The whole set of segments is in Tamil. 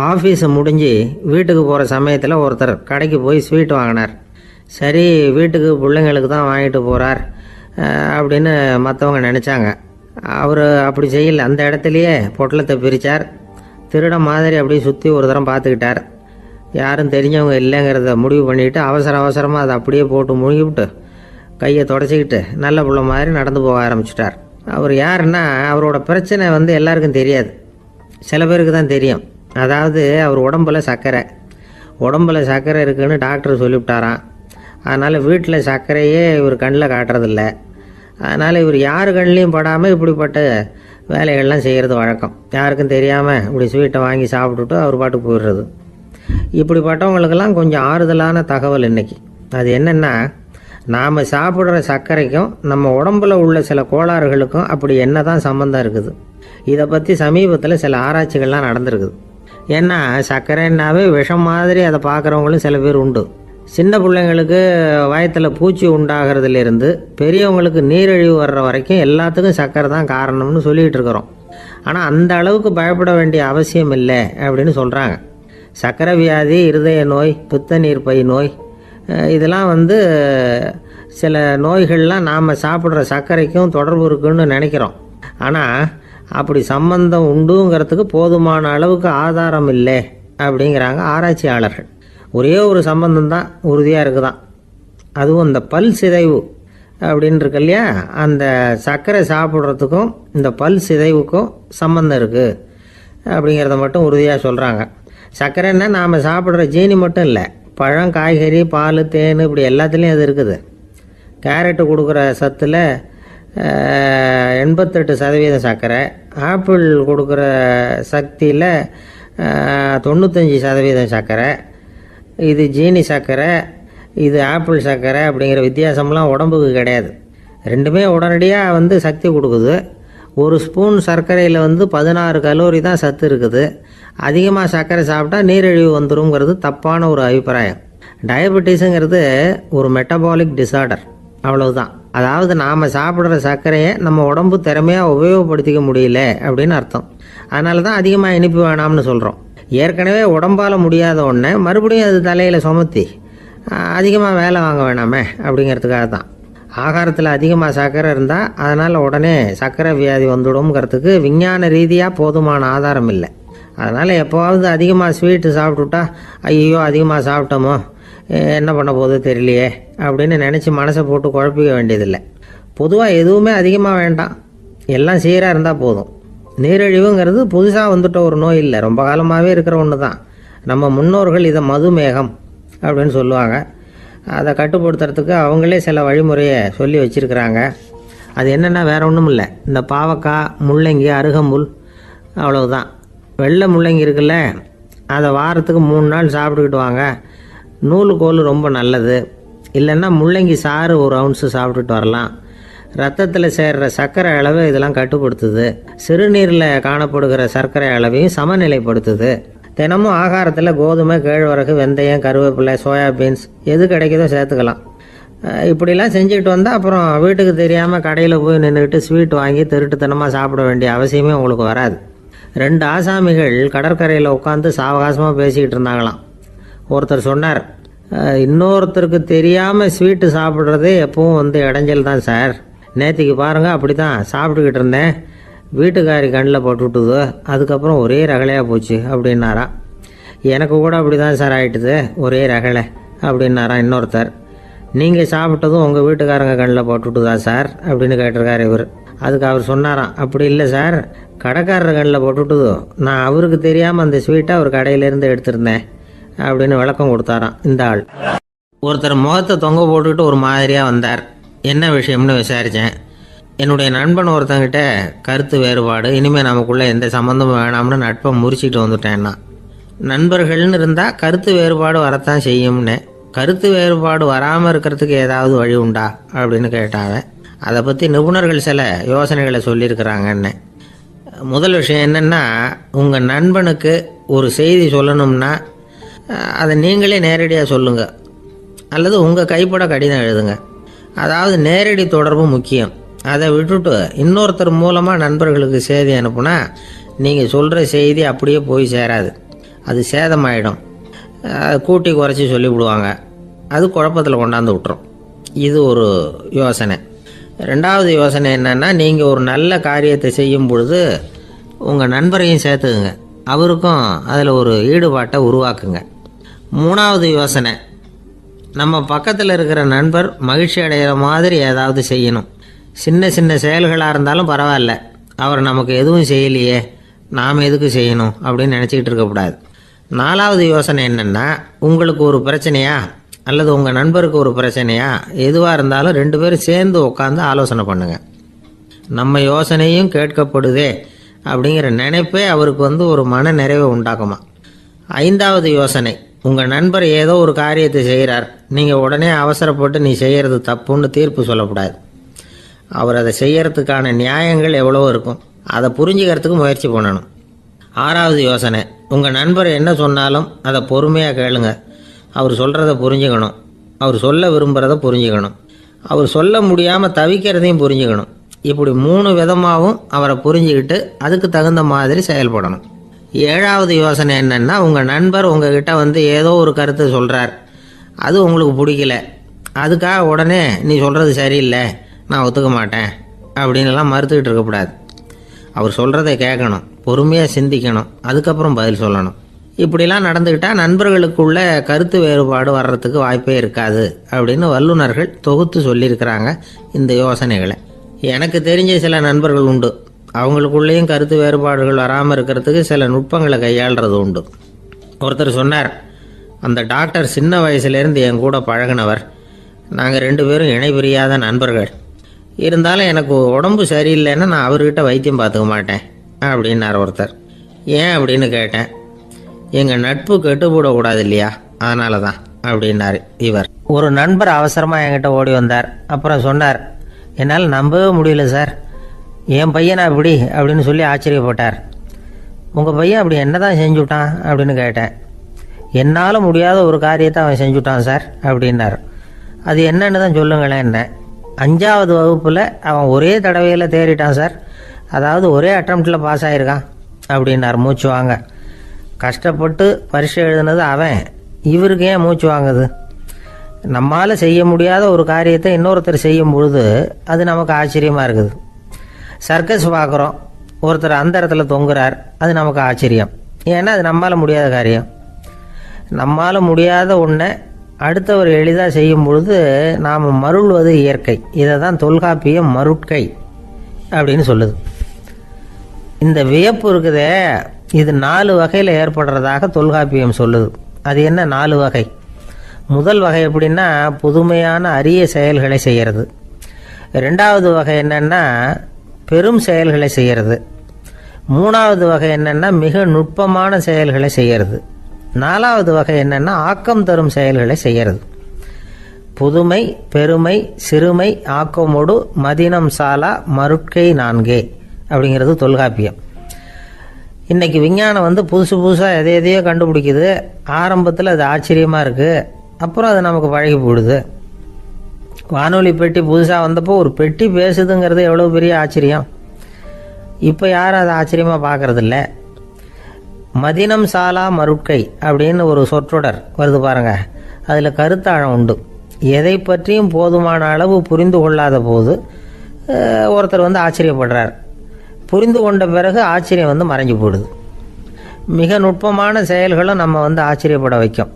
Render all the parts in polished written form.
ஆஃபீஸை முடிஞ்சு வீட்டுக்கு போகிற சமயத்தில் ஒருத்தர் கடைக்கு போய் ஸ்வீட் வாங்கினார். சரி, வீட்டுக்கு பிள்ளைங்களுக்கு தான் வாங்கிட்டு போகிறார் அப்படின்னு மற்றவங்க நினச்சாங்க. அவர் அப்படி செய்யல. அந்த இடத்துலையே பொட்டலத்தை பிரித்தார். திருட மாதிரி அப்படியே சுற்றி ஒரு தரம் பார்த்துக்கிட்டார். யாரும் தெரிஞ்சவங்க இல்லைங்கிறத முடிவு பண்ணிவிட்டு அவசரமாக அதை அப்படியே போட்டு முழுங்கிவிட்டு கையை தொடச்சிக்கிட்டு நல்ல புள்ள மாதிரி நடந்து போக ஆரம்பிச்சிட்டார். அவர் யாருன்னா, அவரோட பிரச்சனை எல்லாருக்கும் தெரியாது, சில பேருக்கு தான் தெரியும். அதாவது அவர் உடம்பில் சர்க்கரை இருக்குதுன்னு டாக்டர் சொல்லிவிட்டாராம். அதனால் வீட்டில் சர்க்கரையே இவர் கண்ணில் காட்டுறதில்ல. அதனால் இவர் யார் கண்ணிலையும் படாமல் இப்படிப்பட்ட வேலைகள்லாம் செய்கிறது வழக்கம். யாருக்கும் தெரியாமல் இப்படி ஸ்வீட்டை வாங்கி சாப்பிட்டுட்டு அவர் பாட்டுக்கு போயிடுறது. இப்படிப்பட்டவங்களுக்கெல்லாம் கொஞ்சம் ஆறுதலான தகவல் இன்றைக்கி. அது என்னென்னா, நாம் சாப்பிட்ற சர்க்கரைக்கும் நம்ம உடம்பில் உள்ள சில கோளாறுகளுக்கும் அப்படி என்ன தான் சம்மந்தம் இருக்குது. இதை பற்றி சமீபத்தில் சில ஆராய்ச்சிகள்லாம் நடந்திருக்குது. ஏன்னா சர்க்கரைன்னாவே விஷம் மாதிரி அதை பார்க்குறவங்களும் சில பேர் உண்டு. சின்ன பிள்ளைங்களுக்கு வயத்தில் பூச்சி உண்டாகிறதுலேருந்து பெரியவங்களுக்கு நீரிழிவு வர்ற வரைக்கும் எல்லாத்துக்கும் சர்க்கரை தான் காரணம்னு சொல்லிகிட்டு இருக்கிறோம். ஆனால் அந்த அளவுக்கு பயப்பட வேண்டிய அவசியம் இல்லை அப்படின்னு சொல்கிறாங்க. சர்க்கரை வியாதி, இருதய நோய், பித்த நீர் பை நோய், இதெல்லாம் சில நோய்கள்லாம் நாம் சாப்பிட்ற சர்க்கரைக்கும் தொடர்பு இருக்குன்னு நினைக்கிறோம். ஆனால் அப்படி சம்பந்தம் உண்டுங்கிறதுக்கு போதுமான அளவுக்கு ஆதாரம் இல்லை அப்படிங்கிறாங்க ஆராய்ச்சியாளர்கள். ஒரே ஒரு சம்பந்தம் தான் உறுதியாக இருக்குதான். அதுவும் இந்த பல் சிதைவு அப்படின்னு இருக்கு இல்லையா, அந்த சர்க்கரை சாப்பிட்றதுக்கும் இந்த பல் சிதைவுக்கும் சம்பந்தம் இருக்குது அப்படிங்கிறத மட்டும் உறுதியாக சொல்கிறாங்க. சர்க்கரைன்னா நாம் சாப்பிட்ற ஜீனி மட்டும் இல்லை, பழம், காய்கறி, பால், தேன், இப்படி எல்லாத்துலேயும் அது இருக்குது. கேரட்டு கொடுக்குற சத்தில் 88% சர்க்கரை, ஆப்பிள் கொடுக்குற சக்தியில் 95% சர்க்கரை. இது ஜீனி சர்க்கரை, இது ஆப்பிள் சர்க்கரை அப்படிங்கிற வித்தியாசம்லாம் உடம்புக்கு கிடையாது. ரெண்டுமே உடனடியாக சக்தி கொடுக்குது. ஒரு ஸ்பூன் சர்க்கரையில் 16 கலோரி தான் சத்து இருக்குது. அதிகமாக சர்க்கரை சாப்பிட்டா நீரிழிவு வந்துருங்கிறது தப்பான ஒரு அபிப்பிராயம். டயபெட்டிஸுங்கிறது ஒரு மெட்டபாலிக் டிசார்டர், அவ்வளவுதான். அதாவது நாம் சாப்பிட்ற சர்க்கரையை நம்ம உடம்பு திறமையாக உபயோகப்படுத்திக்க முடியல அப்படின்னு அர்த்தம். அதனால தான் அதிகமாக இனிப்பு வேணாம்னு சொல்கிறோம். ஏற்கனவே உடம்பால் முடியாத ஒன்றை மறுபடியும் அது தலையில் சுமத்தி அதிகமாக வேலை வாங்க வேணாமே அப்படிங்கிறதுக்காக தான். ஆகாரத்தில் அதிகமாக சர்க்கரை இருந்தால் அதனால் உடனே சர்க்கரை வியாதி வந்துடும்ங்கிறதுக்கு விஞ்ஞான ரீதியாக போதுமான ஆதாரம் இல்லை. அதனால் எப்போவாவது அதிகமாக ஸ்வீட்டு சாப்பிட்டுட்டா ஐயோ அதிகமாக சாப்பிட்டோமோ, என்ன பண்ண போதோ தெரியலையே அப்படின்னு நினச்சி மனசை போட்டு குழப்பிக்க வேண்டியதில்லை. பொதுவாக எதுவுமே அதிகமாக வேண்டாம், எல்லாம் சீராக இருந்தால் போதும். நீரிழிவுங்கிறது புதுசாக வந்துட்ட ஒரு நோய் இல்லை, ரொம்ப காலமாகவே இருக்கிற ஒன்று தான். நம்ம முன்னோர்கள் இதை மதுமேகம் அப்படின்னு சொல்லுவாங்க. அதை கட்டுப்படுத்துறதுக்கு அவங்களே சில வழிமுறையை சொல்லி வச்சுருக்கிறாங்க. அது என்னென்னா வேறு ஒன்றும் இல்லை, இந்த பாவக்காய், முள்ளங்கி, அருகம்புல், அவ்வளவுதான். வெள்ளை முள்ளங்கி இருக்குல்ல, அதை வாரத்துக்கு 3 நாள் சாப்பிட்டுக்கிட்டு வாங்க. நூலுக்கோல் ரொம்ப நல்லது. இல்லைன்னா முள்ளங்கி சாறு 1 ounce சாப்பிட்டுட்டு வரலாம். ரத்தத்தில் சேர்கிற சர்க்கரை அளவை இதெல்லாம் கட்டுப்படுத்துது. சிறுநீரில் காணப்படுகிற சர்க்கரை அளவையும் சமநிலைப்படுத்துது. தினமும் ஆகாரத்தில் கோதுமை, கேழ்வரகு, வெந்தயம், கருவேப்பிலை, சோயாபீன்ஸ் எது கிடைக்குதோ சேர்த்துக்கலாம். இப்படிலாம் செஞ்சுக்கிட்டு வந்தால் அப்புறம் வீட்டுக்கு தெரியாமல் கடையில் போய் நின்றுக்கிட்டு ஸ்வீட் வாங்கி திருட்டுத்தனமாக சாப்பிட வேண்டிய அவசியமே உங்களுக்கு வராது. 2 ஆசாமிகள் கடற்கரையில் உட்காந்து சாவகாசமாக பேசிக்கிட்டு இருந்தாங்களாம். ஒருத்தர் சொன்னார், இன்னொருத்தருக்கு தெரியாமல் ஸ்வீட்டு சாப்பிட்றதே எப்பவும் இடைஞ்சல் தான் சார். நேற்றுக்கு பாருங்கள், அப்படி தான் சாப்பிட்டுக்கிட்டு இருந்தேன், வீட்டுக்காரி கண்ணில் போட்டுவிட்டுது, அதுக்கப்புறம் ஒரே ரகலையாக போச்சு அப்படின்னாரா. எனக்கு கூட அப்படி தான் சார் ஆகிட்டுது, ஒரே ரகலை அப்படின்னாரா இன்னொருத்தர். நீங்கள் சாப்பிட்டதும் உங்கள் வீட்டுக்காரங்க கண்ணில் போட்டுவிட்டுதா சார் அப்படின்னு கேட்டிருக்காரு இவர். அதுக்கு அவர் சொன்னாராம், அப்படி இல்லை சார், கடைக்காரர் கண்ணில் போட்டுவிட்டுதோ, நான் அவருக்கு தெரியாமல் அந்த ஸ்வீட்டை அவர் கடையிலேருந்து எடுத்திருந்தேன் அப்படின்னு விளக்கம் கொடுத்தாராம் இந்த ஆள். ஒருத்தர் முகத்தை தொங்க போட்டுக்கிட்டு ஒரு மாதிரியாக வந்தார். என்ன விஷயம்னு விசாரித்தேன். என்னுடைய நண்பன் ஒருத்தங்கிட்ட கருத்து வேறுபாடு, இனிமேல் நமக்குள்ளே எந்த சம்மந்தமும் வேணாம்னு நட்பை முறிச்சிட்டு வந்துட்டேன்னா. நண்பர்கள்னு இருந்தால் கருத்து வேறுபாடு வரத்தான் செய்யும்னு. கருத்து வேறுபாடு வராமல் இருக்கிறதுக்கு ஏதாவது வழி உண்டா அப்படின்னு கேட்டாங்க. அதை பற்றி நிபுணர்கள் சில யோசனைகளை சொல்லியிருக்கிறாங்கன்னு. முதல் விஷயம் என்னென்னா, உங்கள் நண்பனுக்கு ஒரு செய்தி சொல்லணும்னா அதை நீங்களே நேரடியாக சொல்லுங்கள், அல்லது உங்கள் கைப்பட கடிதம் எழுதுங்க. அதாவது நேரடி தொடர்பு முக்கியம். அதை விட்டுட்டு இன்னொருத்தர் மூலமாக நண்பர்களுக்கு செய்தி அனுப்புனா நீங்கள் சொல்கிற செய்தி அப்படியே போய் சேராது, அது சேதமாயிடும். கூட்டி குறைச்சி சொல்லிவிடுவாங்க, அது குழப்பத்தில் கொண்டாந்து விட்டுரும். இது ஒரு யோசனை. ரெண்டாவது யோசனை என்னென்னா, நீங்கள் ஒரு நல்ல காரியத்தை செய்யும் பொழுது உங்கள் நண்பரையும் சேர்த்துக்குங்க, அவருக்கும் அதில் ஒரு ஈடுபாட்டை உருவாக்குங்க. மூணாவது யோசனை, நம்ம பக்கத்தில் இருக்கிற நண்பர் மகிழ்ச்சி அடைகிற மாதிரி ஏதாவது செய்யணும். சின்ன சின்ன செயல்களாக இருந்தாலும் பரவாயில்ல, அவர் நமக்கு எதுவும் செய்யலையே, நாம் எதுக்கு செய்யணும் அப்படின்னு நினச்சிக்கிட்டு இருக்கக்கூடாது. நாலாவது யோசனை என்னென்னா, உங்களுக்கு ஒரு பிரச்சனையா அல்லது உங்கள் நண்பருக்கு ஒரு பிரச்சனையா, எதுவாக இருந்தாலும் 2 பேரும் சேர்ந்து உட்காந்து ஆலோசனை பண்ணுங்கள். நம்ம யோசனையும் கேட்கப்படுதே அப்படிங்கிற நினைப்பே அவருக்கு ஒரு மன நிறைவை உண்டாக்குமா. 5வது யோசனை, உங்கள் நண்பர் ஏதோ ஒரு காரியத்தை செய்கிறார், நீங்கள் உடனே அவசரப்பட்டு நீ செய்கிறது தப்புன்னு தீர்ப்பு சொல்லக்கூடாது. அவர் அதை செய்யறதுக்கான நியாயங்கள் எவ்வளோ இருக்கும், அதை புரிஞ்சுக்கிறதுக்கு முயற்சி பண்ணணும். 6வது யோசனை, உங்கள் நண்பர் என்ன சொன்னாலும் அதை பொறுமையாக கேளுங்க. அவர் சொல்கிறத புரிஞ்சுக்கணும், அவர் சொல்ல விரும்புகிறத புரிஞ்சுக்கணும், அவர் சொல்ல முடியாமல் தவிக்கிறதையும் புரிஞ்சுக்கணும். இப்படி 3 விதமாகவும் அவரை புரிஞ்சுக்கிட்டு அதுக்கு தகுந்த மாதிரி செயல்படணும். 7வது யோசனை என்னென்னா, உங்கள் நண்பர் உங்ககிட்ட ஏதோ ஒரு கருத்தை சொல்கிறார், அது உங்களுக்கு பிடிக்கல, அதுக்காக உடனே நீ சொல்கிறது சரியில்லை, நான் ஒத்துக்க மாட்டேன் அப்படின்லாம் மறுத்துக்கிட்டு இருக்கக்கூடாது. அவர் சொல்கிறத கேட்கணும், பொறுமையாக சிந்திக்கணும், அதுக்கப்புறம் பதில் சொல்லணும். இப்படிலாம் நடந்துக்கிட்டால் நண்பர்களுக்குள்ள கருத்து வேறுபாடு வர்றதுக்கு வாய்ப்பே இருக்காது அப்படின்னு வல்லுநர்கள் தொகுத்து சொல்லியிருக்கிறாங்க இந்த யோசனைகளை. எனக்கு தெரிஞ்ச சில நண்பர்கள் உண்டு, அவங்களுக்குள்ளேயும் கருத்து வேறுபாடுகள் வராமல் இருக்கிறதுக்கு சில நுட்பங்களை கையாளுறது உண்டு. ஒருத்தர் சொன்னார், அந்த டாக்டர் சின்ன வயசுலேருந்து என் கூட பழகினவர், நாங்கள் 2 பேரும் இணை பிரியாத நண்பர்கள், இருந்தாலும் எனக்கு உடம்பு சரியில்லைன்னா நான் அவர்கிட்ட வைத்தியம் பார்த்துக்க மாட்டேன் அப்படின்னார் ஒருத்தர். ஏன் அப்படின்னு கேட்டேன். எங்கள் நட்பு கெட்டுப்படக்கூடாது இல்லையா, அதனால தான் அப்படின்னார் இவர். ஒரு நண்பர் அவசரமாக என்கிட்ட ஓடி வந்தார். அப்புறம் சொன்னார், என்னால் நம்பவே முடியல சார், என் பையனா இப்படி அப்படின்னு சொல்லி ஆச்சரியப்பட்டார். உங்கள் பையன் அப்படி என்ன தான் செஞ்சுட்டான் அப்படின்னு கேட்டேன். என்னால் முடியாத ஒரு காரியத்தை அவன் செஞ்சுட்டான் சார் அப்படின்னார். அது என்னன்னு தான் சொல்லுங்களேன். என்ன 5வது வகுப்பில் அவன் ஒரே தடவையில் தேறிட்டான் சார், அதாவது ஒரே அட்டம்ப்டில் பாஸ் ஆகிருக்கான் அப்படின்னார். மூச்சு வாங்க, கஷ்டப்பட்டு பரீட்சை எழுதுனது அவன், இவருக்கு ஏன் மூச்சு வாங்குது? நம்மால் செய்ய முடியாத ஒரு காரியத்தை இன்னொருத்தர் செய்யும் பொழுது அது நமக்கு ஆச்சரியமாக இருக்குது. சர்க்கஸ் பார்க்குறோம், ஒருத்தர் அந்த இடத்துல தொங்குறார், அது நமக்கு ஆச்சரியம், ஏன்னா அது நம்மால் முடியாத காரியம். நம்மால் முடியாத ஒன்றை அடுத்தவர் எளிதாக செய்யும் பொழுது நாம் மருள்வது இயற்கை. இதை தான் தொல்காப்பியம் மருட்கை அப்படின்னு சொல்லுது. இந்த வியப்பு இருக்குதே, இது 4 வகையில் ஏற்படுறதாக தொல்காப்பியம் சொல்லுது. அது என்ன 4 வகை? முதல் வகை எப்படின்னா, புதுமையான அரிய செயல்களை செய்கிறது. 2வது வகை என்னென்னா பெரும் செயல்களை செய்கிறது. 3வது வகை என்னென்னா மிக நுட்பமான செயல்களை செய்கிறது. 4வது வகை என்னென்னா ஆக்கம் தரும் செயல்களை செய்கிறது. புதுமை, பெருமை, சிறுமை, ஆக்கமோடு மதினம் சாலா மருட்கை 4 அப்படிங்கிறது தொல்காப்பியம். இன்றைக்கி விஞ்ஞானம் புதுசு புதுசாக எதையோ கண்டுபிடிக்குது. ஆரம்பத்தில் அது ஆச்சரியமாக இருக்குது, அப்புறம் அது நமக்கு பழகி போயிடுது. வானொலி பெட்டி புதுசாக வந்தப்போ ஒரு பெட்டி பேசுதுங்கிறது எவ்வளோ பெரிய ஆச்சரியம். இப்போ யாரும் அதை ஆச்சரியமாக பார்க்குறதில்ல. மதினம் சாலா மருட்கை அப்படின்னு ஒரு சொற்றொடர் வருது பாருங்கள், அதில் கருத்தாழம் உண்டு. எதை பற்றியும் போதுமான அளவு புரிந்து கொள்ளாத போது ஒருத்தர் ஆச்சரியப்படுறார். புரிந்து கொண்ட பிறகு ஆச்சரியம் மறைஞ்சு போயிடுது. மிக நுட்பமான செயல்களும் நம்ம ஆச்சரியப்பட வைக்கும்.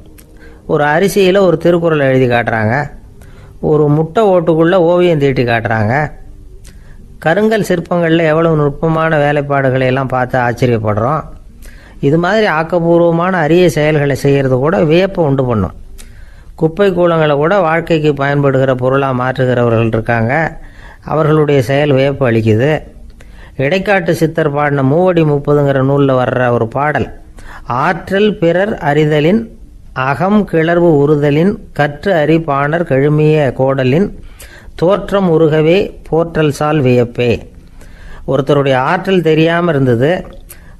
ஒரு அரிசியில் ஒரு திருக்குறள் எழுதி காட்டுறாங்க, ஒரு முட்டை ஓட்டுக்குள்ளே ஓவியம் தீட்டி காட்டுறாங்க. கருங்கல் சிற்பங்களில் எவ்வளவு நுட்பமான வேலைப்பாடுகளை எல்லாம் பார்த்து ஆச்சரியப்படுறோம். இது மாதிரி ஆக்கப்பூர்வமான அரிய செயல்களை செய்கிறது கூட வியப்பை உண்டு பண்ணும். குப்பை கூலங்களை கூட வாழ்க்கைக்கு பயன்படுகிற பொருளாக மாற்றுகிறவர்கள் இருக்காங்க, அவர்களுடைய செயல் வியப்பு அளிக்குது. இடைக்காட்டு சித்தர் பாடின 30 நூலில் வர்ற ஒரு பாடல், ஆற்றல் பிறர் அறிதலின் அகம் கிளர்வு உறுதலின் கற்று அறி பாணர் கழுமிய கோடலின் தோற்றம் உருகவே போற்றல் சால் வியப்பே. ஒருத்தருடைய ஆற்றல் தெரியாமல் இருந்தது,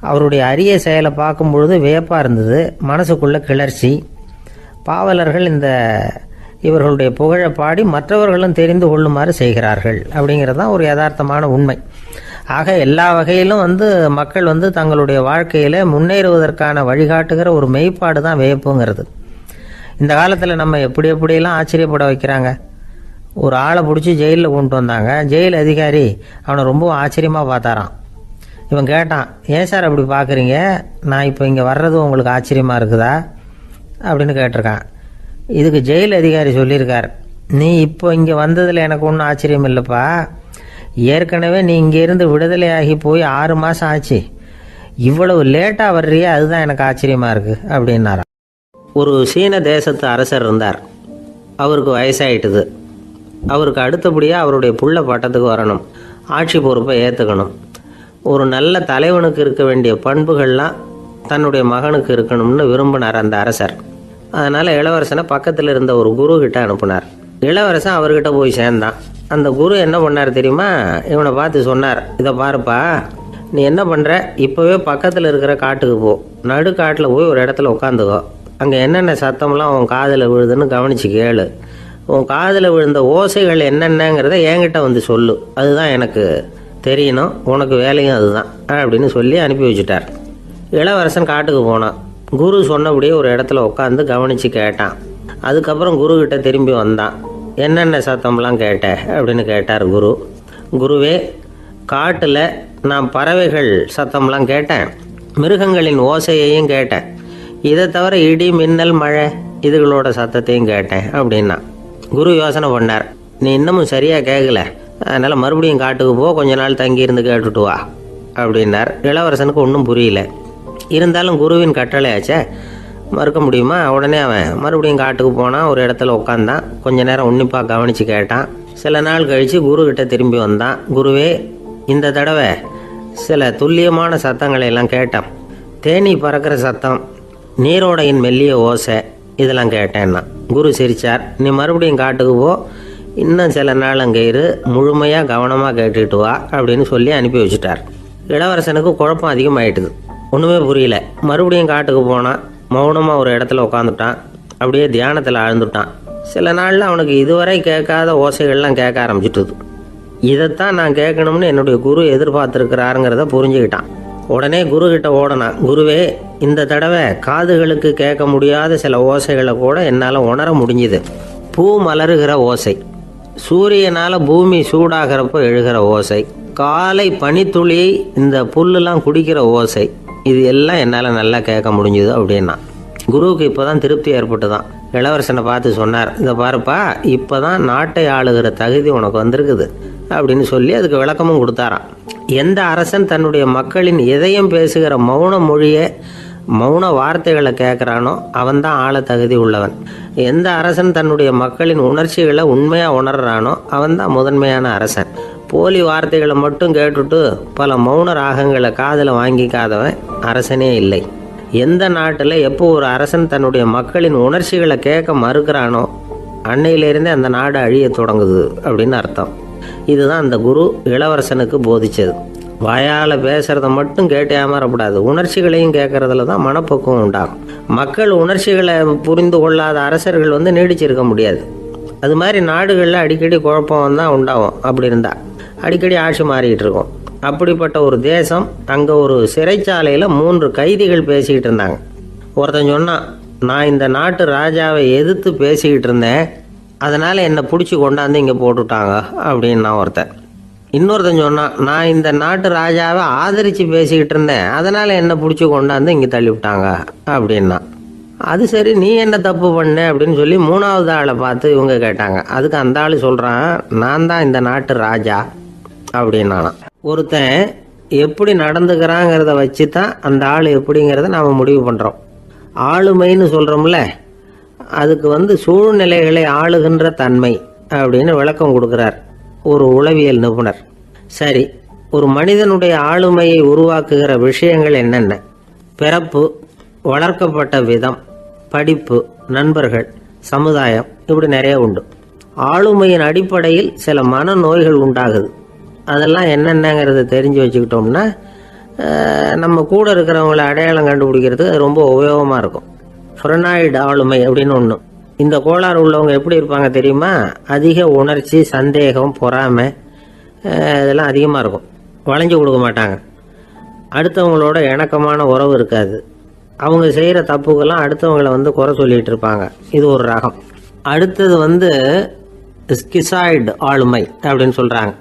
அவருடைய அரிய செயலை பார்க்கும் பொழுது வியப்பாக இருந்தது, மனசுக்குள்ள கிளர்ச்சி. பாவலர்கள் இவர்களுடைய புகழை பாடி மற்றவர்களும் தெரிந்து கொள்ளுமாறு செய்கிறார்கள் அப்படிங்கிறது தான் ஒரு யதார்த்தமான உண்மை. ஆக எல்லா வகையிலும் மக்கள் தங்களுடைய வாழ்க்கையில் முன்னேறுவதற்கான வழிகாட்டுகிற ஒரு மெய்ப்பாடு தான் வியப்புங்கிறது. இந்த காலத்தில் நம்ம எப்படி எப்படியெல்லாம் ஆச்சரியப்பட வைக்கிறாங்க. ஒரு ஆளை பிடிச்சி ஜெயிலில் கொண்டு வந்தாங்க. ஜெயில் அதிகாரி அவனை ரொம்ப ஆச்சரியமாக பார்த்தாரான். இவன் கேட்டான், ஏன் சார் அப்படி பார்க்குறீங்க, நான் இப்போ இங்கே வர்றது உங்களுக்கு ஆச்சரியமாக இருக்குதா அப்படின்னு கேட்டிருக்கான். இதுக்கு ஜெயில் அதிகாரி சொல்லியிருக்கார், நீ இப்போ இங்கே வந்ததில் எனக்கு ஒன்றும் ஆச்சரியம் இல்லைப்பா, ஏற்கனவே நீ இங்கேருந்து விடுதலையாகி போய் 6 மாதம் ஆச்சு, இவ்வளவு லேட்டாக வர்றியே அதுதான் எனக்கு ஆச்சரியமாக இருக்குது அப்படின்னாராம். ஒரு சீன தேசத்து அரசர் இருந்தார். அவருக்கு வயசாயிட்டுது. அவருக்கு அடுத்தபடியாக அவருடைய புள்ள பட்டத்துக்கு வரணும், ஆட்சி பொறுப்பை ஏற்றுக்கணும். ஒரு நல்ல தலைவனுக்கு இருக்க வேண்டிய பண்புகள்லாம் தன்னுடைய மகனுக்கு இருக்கணும்னு விரும்பினார் அந்த அரசர். அதனால் இளவரசனை பக்கத்தில் இருந்த ஒரு குரு கிட்ட அனுப்புனார். இளவரசன் அவர்கிட்ட போய் சேர்ந்தான். அந்த குரு என்ன பண்ணார் தெரியுமா, இவனை பார்த்து சொன்னார், இதை பாருப்பா, நீ என்ன பண்ணுற, இப்போவே பக்கத்தில் இருக்கிற காட்டுக்கு போ, நடுக்காட்டில் போய் ஒரு இடத்துல உட்காந்துக்கோ, அங்கே என்னென்ன சத்தம்லாம் உன் காதில் விழுதுன்னு கவனித்து கேளு, உன் காதில் விழுந்த ஓசைகள் என்னென்னங்கிறத என்கிட்ட சொல்லு, அதுதான் எனக்கு தெரியணும், உனக்கு வேலையும் அதுதான் அப்படின்னு சொல்லி அனுப்பி வச்சுட்டார். இளவரசன் காட்டுக்கு போனான். குரு சொன்னபடியே ஒரு இடத்துல உட்காந்து கவனித்து கேட்டான். அதுக்கப்புறம் குருக்கிட்ட திரும்பி வந்தான். என்னென்ன சத்தம்லாம் கேட்ட அப்படின்னு கேட்டார் குரு. குருவே, காட்டில் நான் பறவைகள் சத்தம்லாம் கேட்டேன், மிருகங்களின் ஓசையையும் கேட்டேன், இதை தவிர இடி மின்னல் மழை இதுகளோட சத்தத்தையும் கேட்டேன் அப்படின்னா. குரு யோசனை பண்ணார், நீ இன்னமும் சரியாக கேட்கல, அதனால் மறுபடியும் காட்டுக்கு போ, கொஞ்ச நாள் தங்கியிருந்து கேட்டுட்டு வா அப்படின்னார். இளவரசனுக்கு ஒன்றும் புரியல. இருந்தாலும் குருவின் கட்டளையாச்சே, மறுக்க முடியுமா? உடனே அவன் மறுபடியும் காட்டுக்கு போனான். ஒரு இடத்துல உட்காந்தான். கொஞ்ச நேரம் உன்னிப்பாக கவனித்து கேட்டான். சில நாள் கழித்து குருக்கிட்ட திரும்பி வந்தான். குருவே, இந்த தடவை சில துல்லியமான சத்தங்களை எல்லாம் கேட்டான். தேனி பறக்கிற சத்தம், நீரோடையின் மெல்லிய ஓசை, இதெல்லாம் கேட்டேன்னா. குரு சிரித்தார். நீ மறுபடியும் காட்டுக்கு போ, இன்னும் சில நாள் அங்கே இரு, முழுமையாக கவனமாக கேட்டுக்கிட்டு வா அப்படின்னு சொல்லி அனுப்பி வச்சுட்டார். இளவரசனுக்கு குழப்பம் அதிகமாகிட்டுது. ஒன்றுமே புரியல. மறுபடியும் காட்டுக்கு போனான். மௌனமாக ஒரு இடத்துல உட்காந்துட்டான். அப்படியே தியானத்தில் ஆழ்ந்துட்டான். சில நாளில் அவனுக்கு இதுவரை கேட்காத ஓசைகள்லாம் கேட்க ஆரம்பிச்சிட்டுது. இதைத்தான் நான் கேட்கணும்னு என்னுடைய குரு எதிர்பார்த்துருக்கிறாருங்கிறத புரிஞ்சுக்கிட்டான். உடனே குரு கிட்ட ஓடனான். குருவே, இந்த தடவை காதுகளுக்கு கேட்க முடியாத சில ஓசைகளை கூட என்னால் உணர முடிஞ்சுது. பூ மலருகிற ஓசை, சூரியனால் பூமி சூடாகிறப்போ எழுகிற ஓசை, காலை பனித்துளி இந்த புல்லுலாம் குடிக்கிற ஓசை, இது எல்லாம் என்னால் நல்லா கேட்க முடிஞ்சுது அப்படின்னா. குருவுக்கு இப்போ தான் திருப்தி ஏற்பட்டு தான். இளவரசனை பார்த்து சொன்னார், இதை பாருப்பா, இப்போ தான் நாட்டை ஆளுகிற தகுதி உனக்கு வந்திருக்குது அப்படின்னு சொல்லி அதுக்கு விளக்கமும் கொடுத்தாராம். எந்த அரசன் தன்னுடைய மக்களின் இதயம் பேசுகிற மௌன மொழியை, மௌன வார்த்தைகளை கேட்குறானோ அவன்தான் ஆள தகுதி உள்ளவன். எந்த அரசன் தன்னுடைய மக்களின் உணர்ச்சிகளை உண்மையாக உணர்றானோ அவன்தான் முதன்மையான அரசன். போலி வார்த்தைகளை மட்டும் கேட்டுட்டு பல மௌன ராகங்களை காதில் வாங்கிக்காதவன் அரசனே இல்லை. எந்த நாட்டில் எப்போ ஒரு அரசன் தன்னுடைய மக்களின் உணர்ச்சிகளை கேட்க மறுக்கிறானோ அன்னையிலேருந்தே அந்த நாடு அழிய தொடங்குது அப்படின்னு அர்த்தம். இதுதான் அந்த குரு இளவரசனுக்கு போதிச்சது. வாயால் பேசுகிறத மட்டும் கேட்டு ஏமாறக்கூடாது, உணர்ச்சிகளையும் கேட்கறதுல தான் மனப்பக்குவம் உண்டாகும். மக்கள் உணர்ச்சிகளை புரிந்து கொள்ளாத அரசர்கள் நீடிச்சிருக்க முடியாது. அது மாதிரி நாடுகளில் அடிக்கடி குழப்பம் தான் உண்டாகும். அப்படி இருந்தால் அடிக்கடி ஆட்சி மாறிக்கிட்டு இருக்கும். அப்படிப்பட்ட ஒரு தேசம், அங்கே ஒரு சிறைச்சாலையில் 3 கைதிகள் பேசிக்கிட்டு இருந்தாங்க. ஒருத்தன் சொன்னான், நான் இந்த நாட்டு ராஜாவை எதிர்த்து பேசிக்கிட்டு இருந்தேன், அதனால் என்னை பிடிச்சி கொண்டாந்து இங்கே போட்டுட்டாங்க அப்படின்னா ஒருத்தன். இன்னொருத்தன் சொன்னான், நான் இந்த நாட்டு ராஜாவை ஆதரித்து பேசிக்கிட்டு இருந்தேன், அதனால் என்னை பிடிச்சி கொண்டாந்து இங்கே தள்ளிவிட்டாங்க அப்படின்னா. அது சரி, நீ என்ன தப்பு பண்ண அப்படின்னு சொல்லி 3வது ஆளை பார்த்து இவங்க கேட்டாங்க. அதுக்கு அந்த ஆள் சொல்கிறான், நான் தான் இந்த நாட்டு ராஜா அப்படின்னானா. ஒருத்தன் எப்படி நடந்துக்கிறாங்கிறத வச்சு தான் அந்த ஆள் எப்படிங்கிறத நாம் முடிவு பண்ணுறோம். ஆளுமைன்னு சொல்கிறோம்ல, அதுக்கு சூழ்நிலைகளை ஆளுகின்ற தன்மை அப்படின்னு விளக்கம் கொடுக்குறார் ஒரு உளவியல் நிபுணர். சரி, ஒரு மனிதனுடைய ஆளுமையை உருவாக்குகிற விஷயங்கள் என்னென்ன? பிறப்பு, வளர்க்கப்பட்ட விதம், படிப்பு, நண்பர்கள், சமுதாயம், இப்படி நிறைய உண்டு. ஆளுமையின் அடிப்படையில் சில மனநோய்கள் உண்டாகுது. அதெல்லாம் என்னென்னங்கிறத தெரிஞ்சு வச்சுக்கிட்டோம்னா நம்ம கூட இருக்கிறவங்கள அடையாளம் கண்டுபிடிக்கிறதுக்கு அது ரொம்ப உபயோகமாக இருக்கும். ஃப்ரெனாய்டு ஆளுமை அப்படின்னு ஒன்று. இந்த கோளாறு உள்ளவங்க எப்படி இருப்பாங்க தெரியுமா? அதிக உணர்ச்சி, சந்தேகம், பொறாமை இதெல்லாம் அதிகமாக இருக்கும். வளைஞ்சு கொடுக்க மாட்டாங்க. அடுத்தவங்களோட இணக்கமான உறவு இருக்காது. அவங்க செய்கிற தப்புக்கெல்லாம் அடுத்தவங்களை வந்து குறை சொல்லிகிட்டு இருப்பாங்க. இது ஒரு ரகம். அடுத்தது ஸ்கிசாய்டு ஆளுமை அப்படின்னு சொல்கிறாங்க.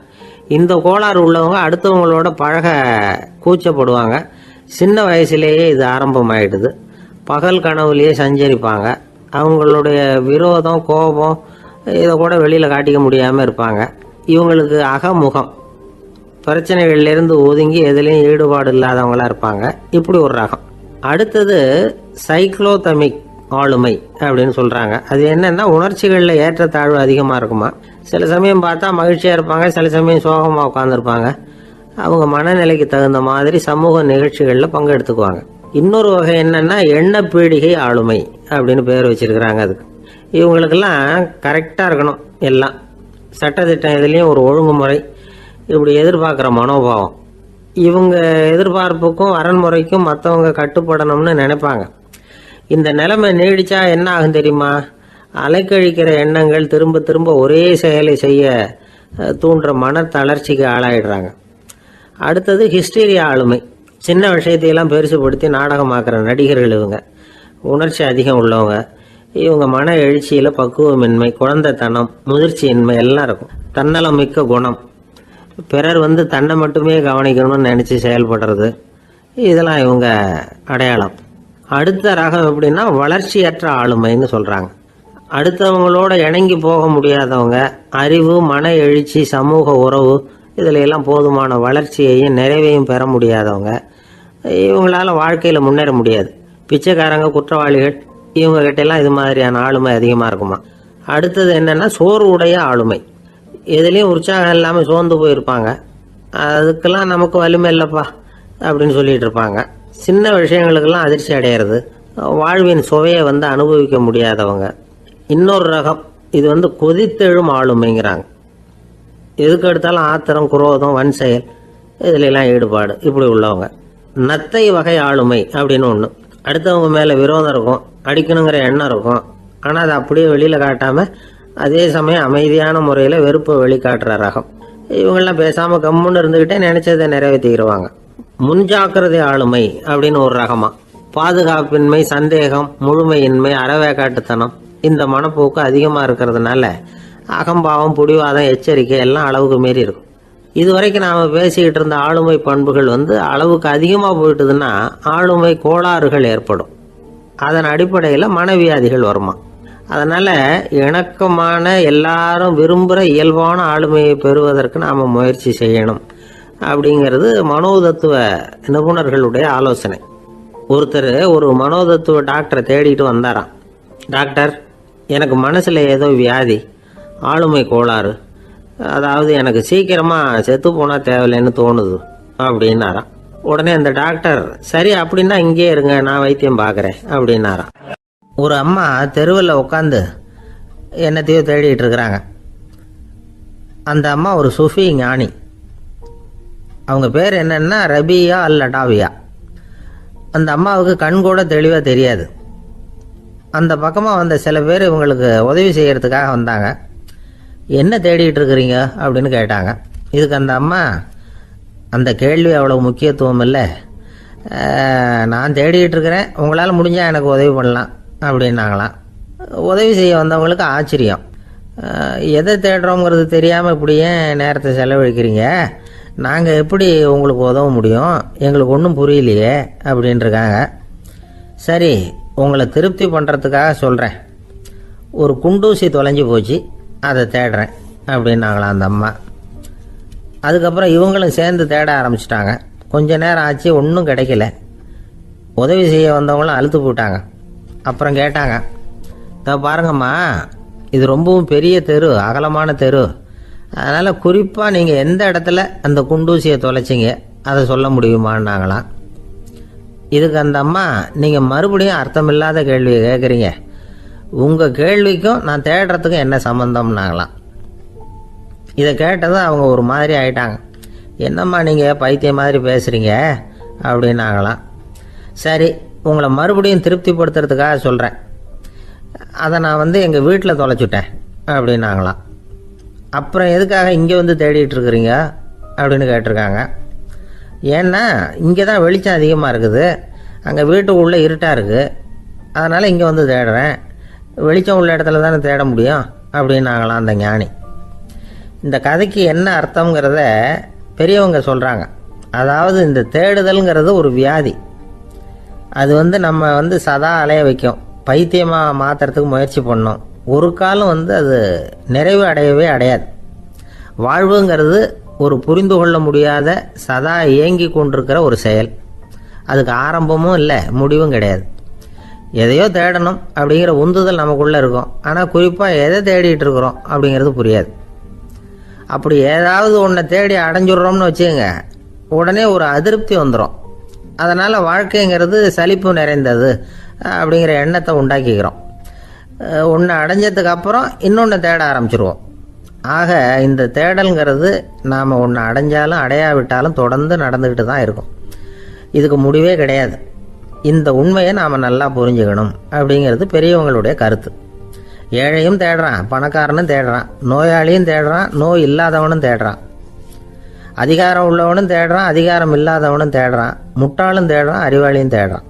இந்த கோளாறு உள்ளவங்க அடுத்தவங்களோட பழக கூச்சப்படுவாங்க. சின்ன வயசுலேயே இது ஆரம்பமாயிடுது. பகல் கனவுலேயே சஞ்சரிப்பாங்க. அவங்களுடைய விரோதம், கோபம் இதை கூட வெளியில் காட்டிக்க முடியாமல் இருப்பாங்க. இவங்களுக்கு அகமுகம், பிரச்சனைகள்லேருந்து ஒதுங்கி எதுலேயும் ஈடுபாடு இல்லாதவங்களாக இருப்பாங்க. இப்படி ஒரு ரகம். அடுத்தது சைக்ளோதமிக் ஆளுமை அப்படின்னு சொல்கிறாங்க. அது என்னென்னா உணர்ச்சிகளில் ஏற்றத்தாழ்வு அதிகமாக இருக்குமா. சில சமயம் பார்த்தா மகிழ்ச்சியாக இருப்பாங்க, சில சமயம் சோகமாக உட்காந்துருப்பாங்க. அவங்க மனநிலைக்கு தகுந்த மாதிரி சமூக நிகழ்ச்சிகளில் பங்கெடுத்துக்குவாங்க. இன்னொரு வகை என்னென்னா எண்ணப்பீடிகை ஆளுமை அப்படின்னு பேர் வச்சுருக்கிறாங்க. அதுக்கு இவங்களுக்கெல்லாம் கரெக்டாக இருக்கணும், எல்லாம் சட்டத்திட்டம் இதுலேயும் ஒரு ஒழுங்குமுறை, இப்படி எதிர்பார்க்குற மனோபாவம். இவங்க எதிர்பார்ப்புக்கும் அரண்முறைக்கும் மற்றவங்க கட்டுப்படணும்னு நினைப்பாங்க. இந்த நிலைமை நீடிச்சா என்ன ஆகும் தெரியுமா? அலைக்கழிக்கிற எண்ணங்கள் திரும்ப திரும்ப ஒரே செயலை செய்ய தூண்டுற மன தளர்ச்சிக்கு ஆளாயிடுறாங்க. அடுத்தது ஹிஸ்டீரியா ஆளுமை. சின்ன விஷயத்தையெல்லாம் பெருசுப்படுத்தி நாடகமாக்குற நடிகர்கள் இவங்க. உணர்ச்சி அதிகம் உள்ளவங்க. இவங்க மன எழுச்சியில் பக்குவமின்மை, குழந்தைத்தனம், முதிர்ச்சியின்மை எல்லாம் இருக்கும். தன்னலம் மிக்க குணம். பிறர் தன்னை மட்டுமே கவனிக்கணும்னு நினச்சி செயல்படுறது, இதெல்லாம் இவங்க அடையாளம். அடுத்த ரகம் எப்படின்னா வளர்ச்சியற்ற ஆளுமைன்னு சொல்கிறாங்க. அடுத்தவங்களோட இணங்கி போக முடியாதவங்க, அறிவு, மன எழுச்சி, சமூக உறவு இதில் எல்லாம் போதுமான வளர்ச்சியையும் நிறைவையும் பெற முடியாதவங்க. இவங்களால வாழ்க்கையில் முன்னேற முடியாது. பிச்சைக்காரங்க, குற்றவாளிகள் இவங்ககிட்டெல்லாம் இது மாதிரியான ஆளுமை அதிகமாக இருக்குமா. அடுத்தது என்னென்னா சோர்வுடைய ஆளுமை. எதுலேயும் உற்சாகம் இல்லாமல் சோர்ந்து போயிருப்பாங்க. அதுக்கெல்லாம் நமக்கு வலிமை இல்லைப்பா அப்படின்னு சொல்லிட்டு இருப்பாங்க. சின்ன விஷயங்களுக்கெல்லாம் அதிர்ச்சி அடையிறது, வாழ்வின் சுவையை அனுபவிக்க முடியாதவங்க. இன்னொரு ரகம் இது கொதித்தெழும் ஆளுமைங்கிறாங்க. எதுக்கு எடுத்தாலும் ஆத்திரம், குரோதம், வன் செயல் இதிலெல்லாம் ஈடுபாடு, இப்படி உள்ளவங்க. நத்தை வகை ஆளுமை அப்படின்னு ஒன்று. அடுத்தவங்க மேலே விரோதம் இருக்கும், அடிக்கணுங்கிற எண்ணம் இருக்கும். ஆனால் அதை அப்படியே வெளியில் காட்டாமல் அதே சமயம் அமைதியான முறையில் வெறுப்பை வெளிக்காட்டுற ரகம். இவங்கெல்லாம் பேசாமல் கம்முன்னு இருந்துக்கிட்டே நினைச்சதை நிறைவேற்றிக்கிடுவாங்க. முன்ஜாக்கிரதை ஆளுமை அப்படின்னு ஒரு ரகமா. பாதுகாப்பின்மை, சந்தேகம், முழுமையின்மை, அறவேக்காட்டுத்தனம் இந்த மனப்போக்கு அதிகமாக இருக்கிறதுனால அகம்பாவம், புடிவாதம், எச்சரிக்கை எல்லாம் அளவுக்கு மீறி இருக்கும். இதுவரைக்கும் நாம் பேசிக்கிட்டு இருந்த ஆளுமை பண்புகள் அளவுக்கு அதிகமாக போயிட்டுதுன்னா ஆளுமை கோளாறுகள் ஏற்படும். அதன் அடிப்படையில் மனவியாதிகள் வருமா. அதனால் இணக்கமான, எல்லாரும் விரும்புகிற இயல்பான ஆளுமையை பெறுவதற்கு நாம் முயற்சி செய்யணும் அப்படிங்கிறது மனோதத்துவ நிபுணர்களுடைய ஆலோசனை. ஒருத்தர் ஒரு மனோதத்துவ டாக்டரை தேடிட்டு வந்தாராம். டாக்டர், எனக்கு மனசில் ஏதோ வியாதி, ஆளுமை கோளாறு, அதாவது எனக்கு சீக்கிரமாக செத்து போனால் தேவையில்லைன்னு தோணுது அப்படின்னாராம். உடனே அந்த டாக்டர், சரி அப்படின்னா இங்கே இருங்க, நான் வைத்தியம் பார்க்குறேன் அப்படின்னாராம். ஒரு அம்மா தெருவில் உட்காந்து என்னத்தையோ தேடிட்டு இருக்கிறாங்க. அந்த அம்மா ஒரு சுஃபி ஞானி. அவங்க பேர் என்னன்னா ரபியா அல் அடாவியா. அந்த அம்மாவுக்கு கண் கூட தெளிவாக தெரியாது. அந்த பக்கமாக வந்த சில பேர் இவங்களுக்கு உதவி செய்கிறதுக்காக வந்தாங்க. என்ன தேடிட்டு இருக்கிறீங்க அப்படின்னு கேட்டாங்க. இதுக்கு அந்த அம்மா, அந்த கேள்வி அவ்வளோ முக்கியத்துவம் இல்லை, நான் தேடிட்டு இருக்கிறேன், உங்களால் முடிஞ்சால் எனக்கு உதவி பண்ணலாம் அப்படின்னாங்களாம். உதவி செய்ய வந்தவங்களுக்கு ஆச்சரியம். எதை தேடுறோங்கிறது தெரியாமல் இப்படி ஏன் நேரத்தை செலவழிக்கிறீங்க, நாங்கள் எப்படி உங்களுக்கு உதவ முடியும், எங்களுக்கு ஒன்றும் புரியலையே அப்படின்ட்டுருக்காங்க. சரி, உங்களை திருப்தி பண்ணுறதுக்காக சொல்கிறேன், ஒரு குண்டூசி தொலைஞ்சி போச்சு, அதை தேடுறேன் அப்படின்னாங்களாம் அந்த அம்மா. அதுக்கப்புறம் இவங்களும் சேர்ந்து தேட ஆரம்பிச்சிட்டாங்க. கொஞ்ச நேரம் ஆச்சு, ஒன்றும் கிடைக்கல. உதவி செய்ய வந்தவங்களும் அழுத்து போட்டாங்க. அப்புறம் கேட்டாங்க, பாருங்கம்மா, இது ரொம்பவும் பெரிய தெரு, அகலமான தெரு, அதனால் குறிப்பாக நீங்கள் எந்த இடத்துல அந்த குண்டூசியை தொலைச்சிங்க அதை சொல்ல முடியுமான்னாங்களாம். இதுக்கு அந்த அம்மா, நீங்கள் மறுபடியும் அர்த்தமில்லாத கேள்வியை கேட்குறீங்க, உங்கள் கேள்விக்கும் நான் தேடுறதுக்கும் என்ன சம்மந்தம்னாங்களாம். இதை கேட்டதும் அவங்க ஒரு மாதிரி ஆயிட்டாங்க. என்னம்மா நீங்கள் பைத்தியம் மாதிரி பேசுகிறீங்க அப்படின்னாங்களாம். சரி, உங்களை மறுபடியும் திருப்திப்படுத்துறதுக்காக சொல்கிறேன், அதை நான் எங்கள் வீட்டில் தொலைச்சுட்டேன் அப்படின்னாங்களாம். அப்புறம் எதுக்காக இங்கே தேடிட்டு இருக்கிறீங்க அப்படின்னு கேட்டிருக்காங்க. ஏன்னா இங்கே தான் வெளிச்சம் அதிகமாக இருக்குது, அங்கே வீட்டுக்குள்ளே இருட்டாக இருக்குது, அதனால் இங்கே வந்து தேடுறேன். வெளிச்சம் உள்ள இடத்துல தானே தேட முடியும் அப்படின்னாங்களாம் அந்த ஞானி. இந்த கதைக்கு என்ன அர்த்தங்கிறத பெரியவங்க சொல்கிறாங்க. அதாவது இந்த தேடுதல்ங்கிறது ஒரு வியாதி. அது வந்து நம்ம வந்து சதா அலைய வைக்கும், பைத்தியமாக மாற்றுறதுக்கு முயற்சி பண்ணோம். ஒரு காலம் வந்து அது நிறைவு அடையவே அடையாது. வாழ்வுங்கிறது ஒரு புரிந்து கொள்ள முடியாத சதா இயங்கி கொண்டிருக்கிற ஒரு செயல். அதுக்கு ஆரம்பமும் இல்லை, முடிவும் கிடையாது. எதையோ தேடணும் அப்படிங்கிற உந்துதல் நமக்குள்ளே இருக்கும், ஆனால் குறிப்பாக எதை தேடிட்டு இருக்கிறோம் அப்படிங்கிறது புரியாது. அப்படி ஏதாவது ஒன்றை தேடி அடைஞ்சிடுறோம்னு வச்சுக்கோங்க, உடனே ஒரு அதிருப்தி வந்துடும். அதனால் வாழ்க்கைங்கிறது சலிப்பு நிறைந்தது அப்படிங்கிற எண்ணத்தை உண்டாக்கிக்கிறோம். ஒன்று அடைஞ்சதுக்கு அப்புறம் இன்னொன்று தேட ஆரம்பிச்சிருவோம். ஆக இந்த தேடல்ங்கிறது நாம் ஒன்று அடைஞ்சாலும் அடையாவிட்டாலும் தொடர்ந்து நடந்துக்கிட்டு தான் இருக்கும். இதுக்கு முடிவே கிடையாது. இந்த உண்மையை நாம் நல்லா புரிஞ்சுக்கணும் அப்படிங்கிறது பெரியவங்களுடைய கருத்து. ஏழையும் தேடுறான், பணக்காரனும் தேடுறான், நோயாளியும் தேடுறான், நோய் இல்லாதவனும் தேடுறான், அதிகாரம் உள்ளவனும் தேடுறான், அதிகாரம் இல்லாதவனும் தேடுறான், முட்டாளும் தேடுறான், அறிவாளியும் தேடுறான்.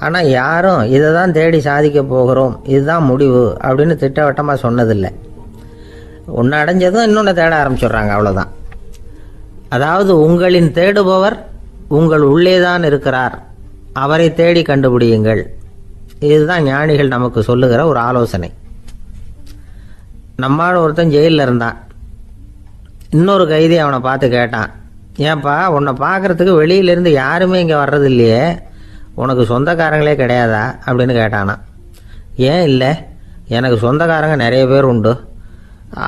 ஆனால் யாரும் இதை தான் தேடி சாதிக்க போகிறோம், இதுதான் முடிவு அப்படின்னு திட்டவட்டமாக சொன்னதில்லை. ஒன்று அடைஞ்சதும் இன்னொன்று தேட ஆரம்பிச்சிடுறாங்க, அவ்வளோதான். அதாவது உங்களின் தேடுபவர் உங்கள் உள்ளே தான் இருக்கிறார், அவரை தேடி கண்டுபிடியுங்கள். இதுதான் ஞானிகள் நமக்கு சொல்லுகிற ஒரு ஆலோசனை. நம்மால் ஒருத்தன் ஜெயிலில் இருந்தான். இன்னொரு கைதி அவனை பார்த்து கேட்டான், ஏன்பா உன்னை பார்க்குறதுக்கு வெளியிலேருந்து யாருமே இங்கே வர்றது இல்லையே, உனக்கு சொந்தக்காரங்களே கிடையாதா அப்படின்னு கேட்டானா. ஏன் இல்லை, எனக்கு சொந்தக்காரங்க நிறைய பேர் உண்டு,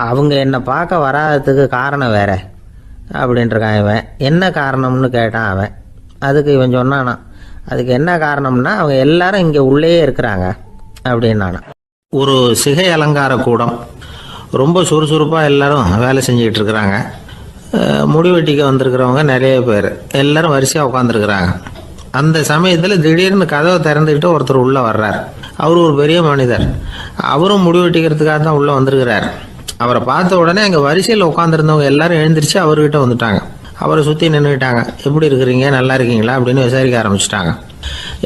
அவங்க என்னை பார்க்க வராததுக்கு காரணம் வேற அப்படின்ட்டுருக்கான் இவன். என்ன காரணம்னு கேட்டான் அவன். அதுக்கு இவன் சொன்னானா, அதுக்கு என்ன காரணம்னா அவங்க எல்லாரும் இங்கே உள்ளேயே இருக்கிறாங்க அப்படின்னானா. ஒரு சிகை அலங்கார கூடம், ரொம்ப சுறுசுறுப்பாக எல்லாரும் வேலை செஞ்சுக்கிட்டு இருக்கிறாங்க. முடிவெட்டிக்க வந்திருக்கிறவங்க நிறைய பேர், எல்லாரும் வரிசையாக உட்காந்துருக்குறாங்க. அந்த சமயத்தில் திடீர்னு கதவை திறந்துக்கிட்டு ஒருத்தர் உள்ளே வர்றார். அவர் ஒரு பெரிய மனிதர், அவரும் முடிவெட்டிக்கிறதுக்காக தான் உள்ளே வந்திருக்கிறார். அவரை பார்த்த உடனே அங்கே வரிசையில் உட்காந்துருந்தவங்க எல்லாரும் எழுந்திரிச்சு அவர்கிட்ட வந்துட்டாங்க. அவரை சுற்றி நின்றுக்கிட்டாங்க. எப்படி இருக்கிறீங்க, நல்லா இருக்கீங்களா அப்படின்னு விசாரிக்க ஆரம்பிச்சிட்டாங்க.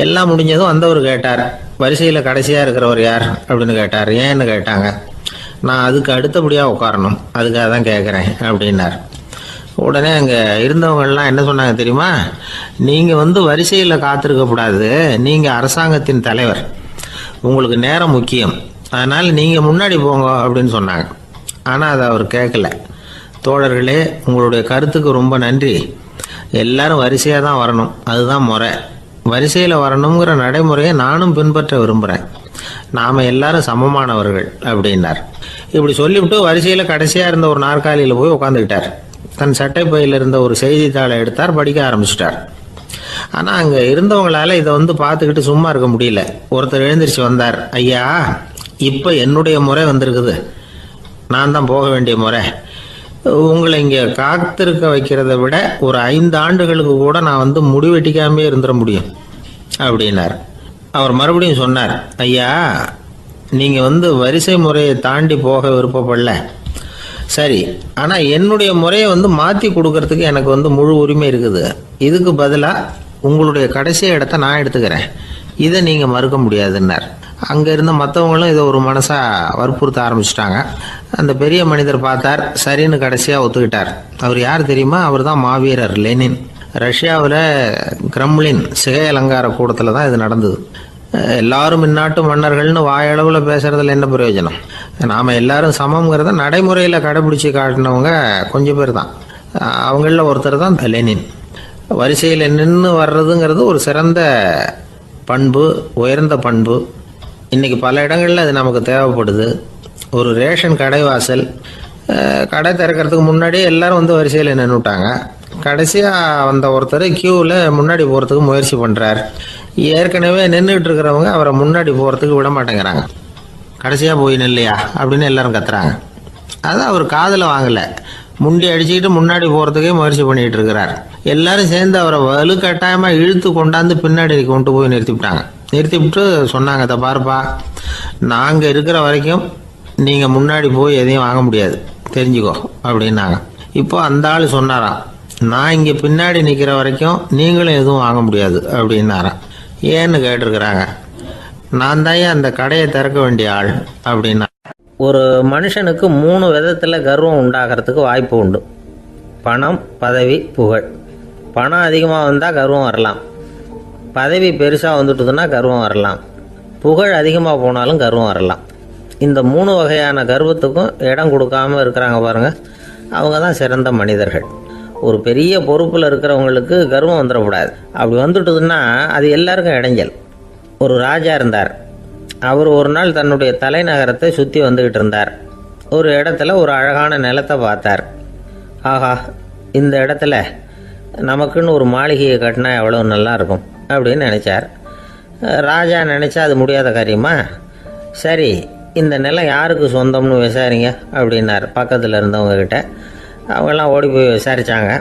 எல்லாம் முடிஞ்சதும் வந்தவர் கேட்டார், வரிசையில் கடைசியாக இருக்கிறவர் யார் அப்படின்னு கேட்டார். ஏன்னு கேட்டாங்க. நான் அதுக்கு அடுத்தபடியாக உட்காரணும், அதுக்காக தான் கேட்குறேன் அப்படின்னார். உடனே அங்கே இருந்தவங்கள்லாம் என்ன சொன்னாங்க தெரியுமா, நீங்கள் வந்து வரிசையில் காத்திருக்கக்கூடாது, நீங்கள் அரசாங்கத்தின் தலைவர், உங்களுக்கு நேரம் முக்கியம், அதனால் நீங்கள் முன்னாடி போங்க அப்படின்னு சொன்னாங்க. ஆனால் அதை அவர் கேட்கல. தோழர்களே, உங்களுடைய கருத்துக்கு ரொம்ப நன்றி, எல்லாரும் வரிசையாக தான் வரணும், அதுதான் முறை, வரிசையில் வரணுங்கிற நடைமுறையை நானும் பின்பற்ற விரும்புகிறேன், நாம் எல்லாரும் சமமானவர்கள் அப்படின்னார். இப்படி சொல்லிவிட்டு வரிசையில் கடைசியாக இருந்த ஒரு நாற்காலியில் போய் உட்காந்துக்கிட்டார். தன் சட்டை பையில் இருந்த ஒரு செய்தித்தாளை எடுத்தார், படிக்க ஆரம்பிச்சிட்டார். ஆனால் அங்கே இருந்தவங்களால இதை வந்து பார்த்துக்கிட்டு சும்மா இருக்க முடியல. ஒருத்தர் எழுந்திரிச்சு வந்தார். ஐயா, இப்போ என்னுடைய முறை வந்திருக்குது, நான் தான் போக வேண்டிய முறை, உங்களை இங்கே காத்திருக்க வைக்கிறத விட ஒரு 5 ஆண்டுகளுக்கு கூட நான் வந்து முடிவெட்டிக்காமே இருந்துட முடியும் அப்படின்னார். அவர் மறுபடியும் சொன்னார், ஐயா, நீங்கள் வந்து வரிசை முறையை தாண்டி போக விருப்பப்படல, சரி, ஆனால் என்னுடைய முறையை வந்து மாற்றி கொடுக்கறதுக்கு எனக்கு வந்து முழு உரிமை இருக்குது, இதுக்கு பதிலாக உங்களுடைய கடைசி இடத்த நான் எடுத்துக்கிறேன், இதை நீங்கள் மறுக்க முடியாதுன்னார். அங்கே இருந்த மற்றவங்களும் இதை ஒரு மனசாக வற்புறுத்த ஆரம்பிச்சிட்டாங்க. அந்த பெரிய மனிதர் பார்த்தார், சரின்னு கடைசியாக ஒத்துக்கிட்டார். அவர் யார் தெரியுமா, அவர் தான் மாவீரர் லெனின். ரஷ்யாவில் கிரெம்ளின் சிகை அலங்கார கூடத்தில் தான் இது நடந்தது. எல்லாரும் இந்நாட்டு மன்னர்கள்னு வாயளவில் பேசுறதுல என்ன பிரயோஜனம், நாம் எல்லாரும் சமங்கிறத நடைமுறையில் கடைபிடிச்சி காட்டினவங்க கொஞ்சம் பேர் தான். அவங்களில் ஒருத்தர் தான் லெனின். வரிசையில் நின்று வர்றதுங்கிறது ஒரு சிறந்த பண்பு, உயர்ந்த பண்பு. இன்றைக்கி பல இடங்களில் அது நமக்கு தேவைப்படுது. ஒரு ரேஷன் கடை வாசல், கடை திறக்கிறதுக்கு முன்னாடியே எல்லாரும் வந்து வரிசையில் நின்றுட்டாங்க. கடைசியாக வந்த ஒருத்தர் கியூவில் முன்னாடி போகிறதுக்கு முயற்சி பண்ணுறார். ஏற்கனவே நின்றுட்டு இருக்கிறவங்க அவரை முன்னாடி போகிறதுக்கு விட மாட்டேங்கிறாங்க. கடைசியாக போய் நில்லையா அப்படின்னு எல்லாரும் கத்துறாங்க. அது அவர் காதில் வாங்கலை, முண்டி அடிச்சுக்கிட்டு முன்னாடி போகிறதுக்கே முயற்சி பண்ணிகிட்டு இருக்கிறார். எல்லாரும் சேர்ந்து அவரை வலுக்கட்டாயமாக இழுத்து கொண்டாந்து பின்னாடி கொண்டு போய் நிறுத்திவிட்டு சொன்னாங்க, அதை பாருப்பா, நாங்கள் இருக்கிற வரைக்கும் நீங்கள் முன்னாடி போய் எதையும் வாங்க முடியாது, தெரிஞ்சுக்கோ அப்படின்னாங்க. இப்போ அந்த ஆள் சொன்னாராம், நான் இங்கே பின்னாடி நிற்கிற வரைக்கும் நீங்களும் எதுவும் வாங்க முடியாது அப்படின்னாராம். ஏன்னு கேட்டிருக்கிறாங்க. நான் தான் அந்த கடையை திறக்க வேண்டிய ஆள் அப்படின்னா. ஒரு மனுஷனுக்கு 3 விதத்தில் கர்வம் உண்டாகிறதுக்கு வாய்ப்பு உண்டு. பணம், பதவி, புகழ். பணம் அதிகமாக வந்தால் கர்வம் வரலாம், பதவி பெருசாக வந்துட்டுதுன்னா கர்வம் வரலாம், புகழ் அதிகமாக போனாலும் கர்வம் வரலாம். இந்த 3 வகையான கர்வத்துக்கும் இடம் கொடுக்காமல் இருக்கிறாங்க பாருங்கள், அவங்க தான் சிறந்த மனிதர்கள். ஒரு பெரிய பொறுப்பில் இருக்கிறவங்களுக்கு கர்வம் வந்துடக்கூடாது. அப்படி வந்துட்டுதுன்னா அது எல்லாருக்கும் இடைஞ்சல். ஒரு ராஜா இருந்தார். அவர் ஒரு நாள் தன்னுடைய தலைநகரத்தை சுற்றி வந்துக்கிட்டு இருந்தார். ஒரு இடத்துல ஒரு அழகான நிலத்தை பார்த்தார். ஆஹா, இந்த இடத்துல நமக்குன்னு ஒரு மாளிகையை கட்டினா எவ்வளோ நல்லா இருக்கும் அப்படின்னு நினச்சார். ராஜா நினச்சா அது முடியாத காரியமா? சரி, இந்த நிலம் யாருக்கு சொந்தம்னு விசாரிங்க அப்படின்னார் பக்கத்தில் இருந்தவங்கக்கிட்ட. அவங்கெல்லாம் ஓடி போய் விசாரித்தாங்க.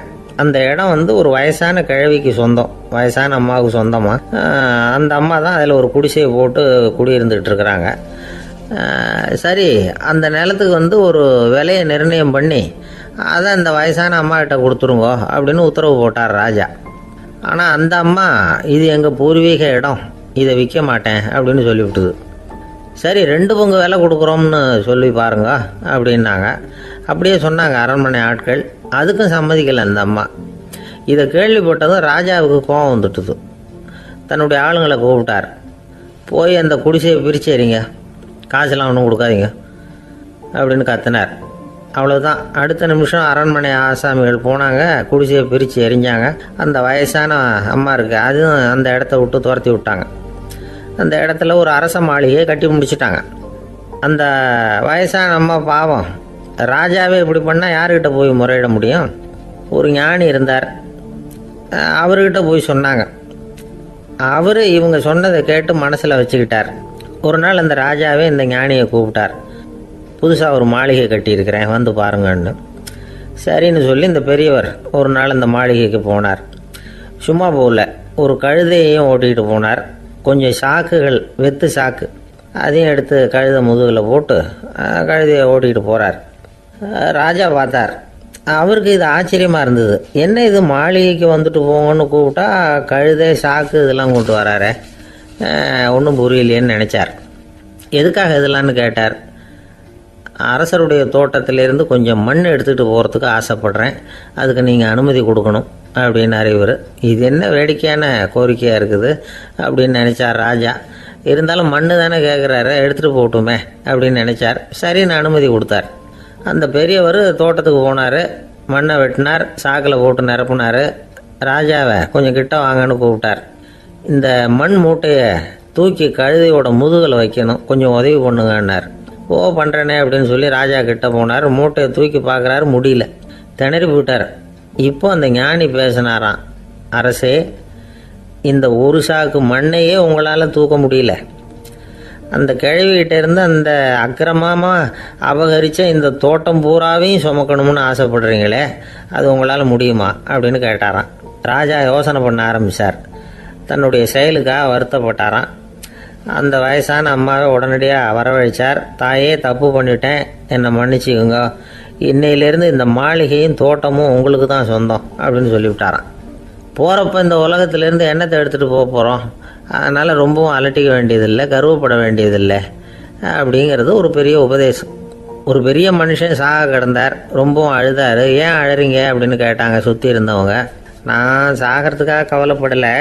அந்த இடம் ஒரு வயசான கிழவிக்கு சொந்தம், வயசான அம்மாவுக்கு சொந்தமாக. அந்த அம்மா தான் அதில் ஒரு குடிசையை போட்டு குடியிருந்துக்கிட்டு இருக்கிறாங்க. சரி, அந்த நிலத்துக்கு ஒரு விலையை நிர்ணயம் பண்ணி அதை அந்த வயசான அம்மா கிட்ட கொடுத்துருங்கோ அப்படின்னு உத்தரவு போட்டார் ராஜா. ஆனால் அந்த அம்மா இது எங்கள் பூர்வீக இடம், இதை விற்க மாட்டேன் அப்படின்னு சொல்லிவிட்டுது. சரி, 2 பங்கு விலை கொடுக்குறோம்னு சொல்லி பாருங்க அப்படின்னாங்க. அப்படியே சொன்னாங்க அரண்மனை ஆட்கள். அதுக்கும் சம்மதிக்கலை அந்த அம்மா. இதை கேள்விப்பட்டதும் ராஜாவுக்கு கோபம் வந்துட்டுது. தன்னுடைய ஆளுங்களை கூப்பிட்டார். போய் அந்த குடிசையை பிரித்து எறிங்க, காசெல்லாம் ஒன்றும் கொடுக்காதீங்க அப்படின்னு கத்தினார். அவ்வளோதான். அடுத்த நிமிஷம் அரண்மனை ஆசாமிகள் போனாங்க, குடிசையை பிரித்து எரிஞ்சாங்க. அந்த வயசான அம்மா இருக்குது, அதுவும் அந்த இடத்த விட்டு துரத்தி விட்டாங்க. அந்த இடத்துல ஒரு அரச மாளிகையை கட்டி முடிச்சிட்டாங்க. அந்த வயசான அம்மா பாவம், ராஜாவே இப்படி பண்ணால் யாருக்கிட்ட போய் முறையிட முடியும்? ஒரு ஞானி இருந்தார், அவர்கிட்ட போய் சொன்னாங்க. அவர் இவங்க சொன்னதை கேட்டு மனசில் வச்சுக்கிட்டார். ஒரு நாள் அந்த ராஜாவே இந்த ஞானியை கூப்பிட்டார். புதுசாக ஒரு மாளிகை கட்டியிருக்கிறேன், வந்து பாருங்கன்னு. சரின்னு சொல்லி இந்த பெரியவர் ஒரு நாள் அந்த மாளிகைக்கு போனார். சும்மா போகல, ஒரு கழுதையையும் ஓட்டிகிட்டு போனார். கொஞ்சம் சாக்குகள், வெத்து சாக்கு, அதையும் எடுத்து கழுதை முதுகில் போட்டு கழுதையை ஓட்டிகிட்டு போகிறார். ராஜா பார்த்தார். அவருக்கு இது ஆச்சரியமாக இருந்தது. என்ன இது, மாளிகைக்கு வந்துட்டு போங்கன்னு கூப்பிட்டா கழுதை, சாக்கு இதெல்லாம் கொண்டு வராரு, ஒன்றும் புரியலையேன்னு நினச்சார். எதுக்காக இதெல்லாம்னு கேட்டார். அரசருடைய தோட்டத்திலேருந்து கொஞ்சம் மண் எடுத்துகிட்டு போகிறதுக்கு ஆசைப்பட்றேன், அதுக்கு நீங்கள் அனுமதி கொடுக்கணும் அப்படின்னாரு இவர். இது என்ன வேடிக்கையான கோரிக்கையாக இருக்குது அப்படின்னு நினச்சார் ராஜா. இருந்தாலும் மண் தானே கேட்குறாரு, எடுத்துகிட்டு போகட்டுமே அப்படின்னு நினச்சார். சரின்னு அனுமதி கொடுத்தார். அந்த பெரியவர் தோட்டத்துக்கு போனார், மண்ணை வெட்டினார், சாக்கில் போட்டு நிரப்புனார். ராஜாவை கொஞ்சம் கிட்ட வாங்கன்னு கூப்பிட்டார். இந்த மண் மூட்டையை தூக்கி கழுதையோட முதுகில் வைக்கணும், கொஞ்சம் உதவி பண்ணுங்கன்னார். ஓ, பண்ணுறேனே அப்படின்னு சொல்லி ராஜா கிட்ட போனார். மூட்டையை தூக்கி பார்க்குறாரு, முடியல, திணறி போயிட்டார். இப்போ அந்த ஞானி பேசினாராம். அரசே, இந்த ஒரு சாக்கு மண்ணையே உங்களால் தூக்க முடியல, அந்த கிழவிகிட்ட இருந்து அந்த அக்கிரமமாக அபகரித்த இந்த தோட்டம் பூராவையும் சுமக்கணும்னு ஆசைப்படுறீங்களே, அது உங்களால் முடியுமா அப்படின்னு கேட்டாராம். ராஜா யோசனை பண்ண ஆரம்பித்தார். தன்னுடைய செயலுக்காக வருத்தப்பட்டாராம். அந்த வயசான அம்மாவை உடனடியாக வரவழைச்சார். தாயே, தப்பு பண்ணிட்டேன், என்னை மன்னிச்சுக்குங்க, இன்னையிலேருந்து இந்த மாளிகையும் தோட்டமும் உங்களுக்கு தான் சொந்தம் அப்படின்னு சொல்லிவிட்டாராம். போகிறப்ப இந்த உலகத்திலேருந்து எண்ணத்தை எடுத்துகிட்டு போக போகிறோம், அதனால் ரொம்பவும் அலட்டிக்க வேண்டியதில்லை, கர்வப்பட வேண்டியதில்லை அப்படிங்கிறது ஒரு பெரிய உபதேசம். ஒரு பெரிய மனுஷன் சாக கிடந்தார், ரொம்பவும் அழுதார். ஏன் அழறீங்க அப்படின்னு கேட்டாங்க சுற்றி இருந்தவங்க. நான் சாகிறதுக்காக கவலைப்படலை,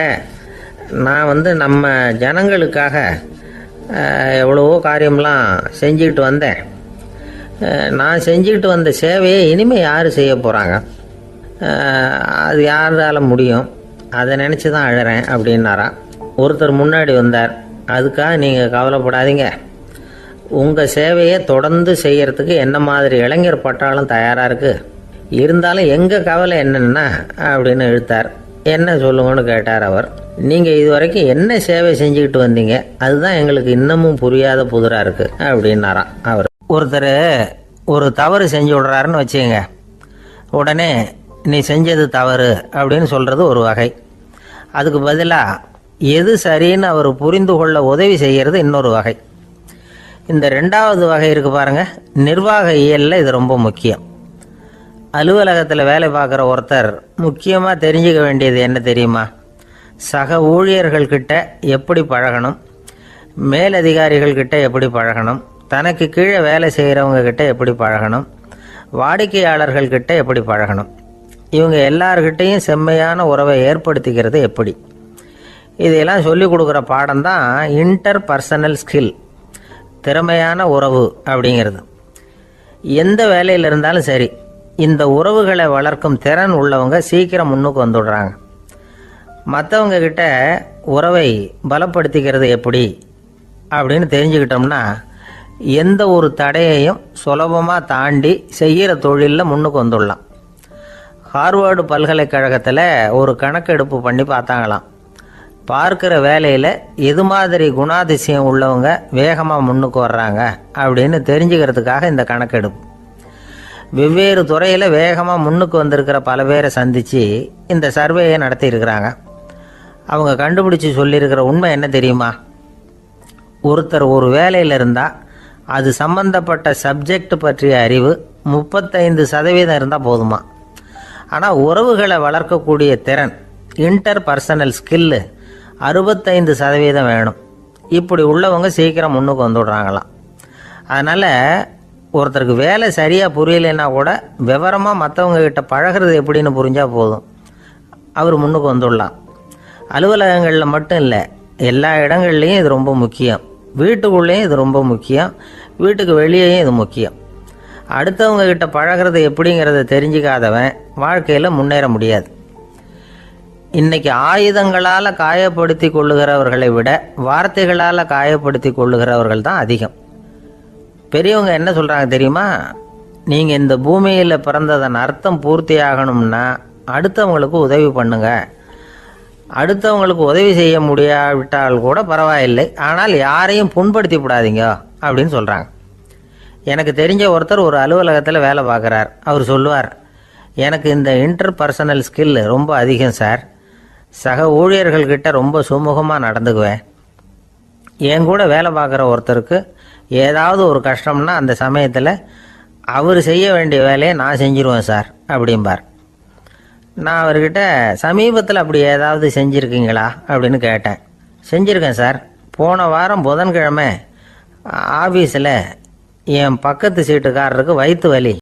நான் நம்ம ஜனங்களுக்காக எவ்வளவோ காரியம்லாம் செஞ்சுக்கிட்டு வந்தேன். நான் செஞ்சுக்கிட்டு வந்த சேவையை இனிமேல் யார் செய்ய போகிறாங்க, அது யாரால முடியும், அதை நினச்சி தான் அழறேன் அப்படின்னாராம். ஒருத்தர் முன்னாடி வந்தார். அதுக்காக நீங்கள் கவலைப்படாதீங்க, உங்கள் சேவையை தொடர்ந்து செய்கிறதுக்கு என்ன மாதிரி இளைஞர் பட்டாலும் தயாராக இருக்குது, இருந்தாலும் எங்கள் கவலை என்னென்னா அப்படின்னு இழுத்தார். என்ன சொல்லுங்கன்னு கேட்டார் அவர். நீங்கள் இது வரைக்கும் என்ன சேவை செஞ்சுக்கிட்டு வந்தீங்க, அதுதான் எங்களுக்கு இன்னமும் புரியாத புதிராக இருக்குது அப்படின்னாராம் அவர். ஒருத்தர் ஒரு தவறு செஞ்சு விடுறாருன்னு வச்சுக்கோங்க, உடனே நீ செஞ்சது தவறு அப்படின்னு சொல்கிறது ஒரு வகை. அதுக்கு பதிலாக எது சரின்னு அவர் புரிந்து கொள்ள உதவி செய்கிறது இன்னொரு வகை. இந்த 2வது வகை இருக்குது பாருங்கள், நிர்வாக இயலில் இது ரொம்ப முக்கியம். அலுவலகத்தில் வேலை பார்க்குற ஒருத்தர் முக்கியமாக தெரிஞ்சுக்க வேண்டியது என்ன தெரியுமா? சக ஊழியர்கள்கிட்ட எப்படி பழகணும், மேலதிகாரிகள்கிட்ட எப்படி பழகணும், தனக்கு கீழே வேலை செய்கிறவங்க கிட்ட எப்படி பழகணும், வாடிக்கையாளர்கள்கிட்ட எப்படி பழகணும், இவங்க எல்லார்கிட்டையும் செம்மையான உறவை ஏற்படுத்திக்கிறது எப்படி, இதையெல்லாம் சொல்லிக் கொடுக்குற பாடம் தான் இன்டர் பர்சனல் ஸ்கில், திறமையான உறவு அப்படிங்கிறது. எந்த வேலையில் இருந்தாலும் சரி, இந்த உறவுகளை வளர்க்கும் திறன் உள்ளவங்க சீக்கிரம் முன்னுக்கு வந்துடுறாங்க. மற்றவங்க கிட்ட உறவை பலப்படுத்திக்கிறது எப்படி அப்படின்னு தெரிஞ்சுக்கிட்டோம்னா எந்த ஒரு தடையையும் சுலபமாக தாண்டி செய்கிற தொழிலில் முன்னுக்கு வந்துடலாம். ஹார்வர்டு பல்கலைக்கழகத்தில் ஒரு கணக்கெடுப்பு பண்ணி பார்த்தாங்களாம். பார்க்குற வேலையில் எது மாதிரி குணாதிசயம் உள்ளவங்க வேகமாக முன்னுக்கு வர்றாங்க அப்படின்னு தெரிஞ்சுக்கிறதுக்காக இந்த கணக்கெடுப்பு. வெவ்வேறு துறையில் வேகமாக முன்னுக்கு வந்திருக்கிற பல பேரை சந்தித்து இந்த சர்வேயை நடத்தியிருக்கிறாங்க. அவங்க கண்டுபிடிச்சி சொல்லியிருக்கிற உண்மை என்ன தெரியுமா? ஒருத்தர் ஒரு வேலையில் இருந்தால் அது சம்பந்தப்பட்ட சப்ஜெக்ட் பற்றிய அறிவு 35% இருந்தால் போதுமா. ஆனால் உறவுகளை வளர்க்கக்கூடிய திறன், இன்டர் பர்சனல் ஸ்கில்லு 65% வேணும். இப்படி உள்ளவங்க சீக்கிரம் முன்னுக்கு வந்துடுறாங்களாம். அதனால் ஒருத்தருக்கு வேலை சரியாக புரியலைன்னா கூட விவரமாக மற்றவங்க கிட்ட பழகிறது எப்படின்னு புரிஞ்சால் போதும், அவர் முன்னுக்கு வந்துடலாம். அலுவலகங்களில் மட்டும் இல்லை, எல்லா இடங்கள்லையும் இது ரொம்ப முக்கியம். வீட்டுக்குள்ளேயும் இது ரொம்ப முக்கியம், வீட்டுக்கு வெளியேயும் இது முக்கியம். அடுத்தவங்க கிட்ட பழகிறது எப்படிங்கிறத தெரிஞ்சிக்காதவன் வாழ்க்கையில் முன்னேற முடியாது. இன்றைக்கி ஆயுதங்களால் காயப்படுத்தி கொள்ளுகிறவர்களை விட வார்த்தைகளால் காயப்படுத்தி கொள்ளுகிறவர்கள் தான் அதிகம். பெரியவங்க என்ன சொல்கிறாங்க தெரியுமா? நீங்கள் இந்த பூமியில் பிறந்ததன் அர்த்தம் பூர்த்தி ஆகணும்னா அடுத்தவங்களுக்கு உதவி பண்ணுங்க. அடுத்தவங்களுக்கு உதவி செய்ய முடியாவிட்டால் கூட பரவாயில்லை, ஆனால் யாரையும் புண்படுத்தி விடாதீங்க அப்படின்னு சொல்கிறாங்க. எனக்கு தெரிஞ்ச ஒருத்தர் ஒரு அலுவலகத்தில் வேலை பார்க்குறார். அவர் சொல்லுவார், எனக்கு இந்த இன்டர் பர்சனல் ஸ்கில் ரொம்ப அதிகம் சார். சக ஊழியர்கள்கிட்ட ரொம்ப சுமூகமாக நடந்துக்குவேன். என் கூட வேலை பார்க்குற ஒருத்தருக்கு ஏதாவது ஒரு கஷ்டம்னா அந்த சமயத்தில் அவர் செய்ய வேண்டிய வேலையை நான் செஞ்சிருவேன் சார் அப்படிம்பார். நான் அவர்கிட்ட சமீபத்தில் அப்படி ஏதாவது செஞ்சுருக்கீங்களா அப்படின்னு கேட்டேன். செஞ்சுருக்கேன் சார். போன வாரம் புதன்கிழமை ஆஃபீஸில் என் பக்கத்து சீட்டுக்காரருக்கு வயிற்று வலி